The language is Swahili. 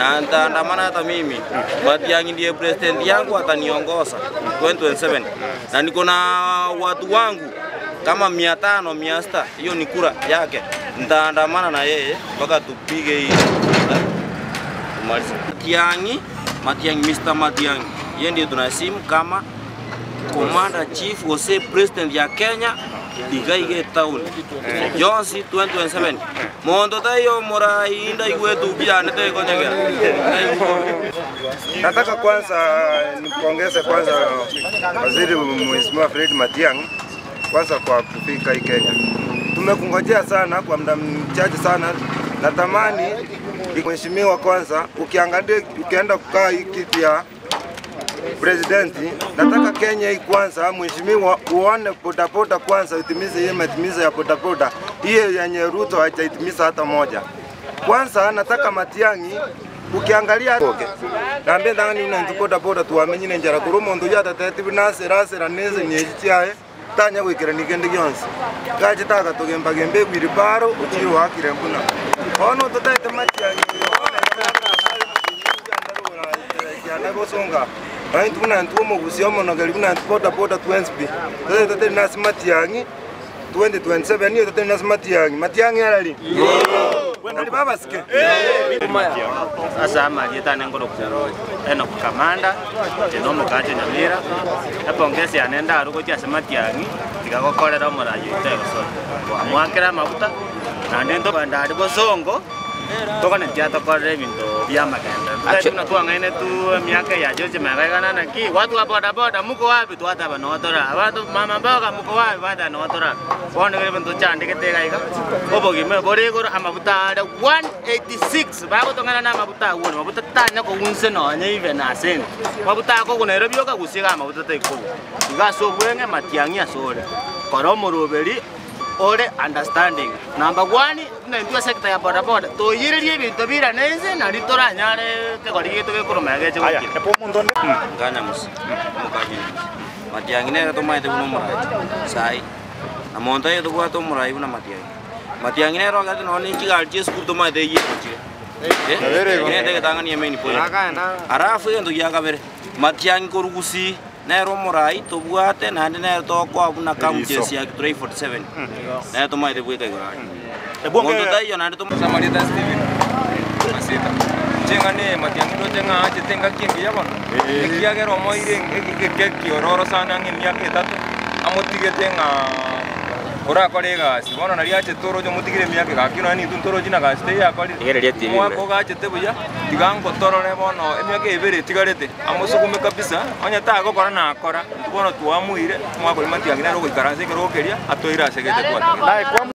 Na nitaandamana hata mimi. Matiang'i ndiye president yangu ataniongoza 2027. Na niko na watu wangu kama 500, 600. Hiyo ni kura yake. Nitaandamana na yeye mpaka tupige hii. Matiang'i, Mr. Matiang'i. Yeye ndiye tunasimu kama Commander Chief Ose President ya Kenya. Digaige town. Jonsi 2027. Mondo tayo mora inda igwetu pia nete konyagera. Nataka kwanza nipongeze kwanza Waziri Mheshimiwa Fred Matiang'i kwanza kwa kufika hii Kenya. Tumekungojea sana kwa muda mchache sana. Natamani Mheshimiwa kwanza ukienda kukaa hii kiti ya Presidenti, nataka Kenya hii kwanza Mheshimiwa uone bodaboda kwanza utimize hiyo matimizo ya bodaboda. Hiyo yenye Ruto hajaitimiza hata moja. Kwanza nataka Matiang'i ukiangalia nambe ndani una bodaboda tuamenye njara kurumo ndo yata tete binasera neze nyechiaye tanya gwikira nigende gyonse. Gaje taka tugemba gembe kwiribaro ukiri wakire mbuna. Ono totete Matiang'i songa ai tuna ntumo kusioma na gari kuna boda 20 tete nasi Matiang'i 2027 hiyo tete nasi Matiang'i alali wendali baba sike asa majita nengoro kujaro eno kamanda tenomo kaje nyamira epongesi anenda arugo kya Matiang'i tikagokorera morayo itego so mwakira mabuta na ndendo bandari bosongo tokane tiato kore binto bya maganda tuna tuangaine tu miaka ya joje magana na ki watu wa boda boda muko wapi tu hata banotora watu mama mboga muko wapi bada notora wone gele binto chande ketega ika obogi me bore goro amabuta 186 babo tongana na mabuta wone mabuta tanya ko unse no nya ive na sen mabuta ko ko Nairobi ka gusiga mabuta te ko gaso bwenge Matiang'i asore koromo roberi ore understanding number 1 na ndio sekta ya boda boda to yiririe bintu bira neze na ritora nyare te gori gitu ko mageje ko epo mundo Ganya mus mukaje Matiang'i ne to mai te uno morai sai na monta ye to kwa to morai una Matiang'i ne ro ga no ni chigal jes ku to mai te ye chi ne te tanga ni emeni po arafu ndo ya kabere Matiang'i ko rugusi Nero morai to buate na nero to ko abuna kam jesi ya 347 na to mai de buika gora mondo dai yo na to Samarita Steven masita jenga ne Matiang'i do jenga aje tenga kingi ya bono kia gero moire ke ororo sana ngin ya ke tatu amotige tenga ora kolega si bono na riache toro jo mutigire miake ga kino ani tun toro jina ga stay ya kali yereria tv mwa ko ga chete buya tigango toro ne bono emiake ebere tigarete amusukume kabisa onya ta go kora na akora bono tuamuire mwa ko Matiang'i na ro goikara se ke ro keria atoira se gete kwa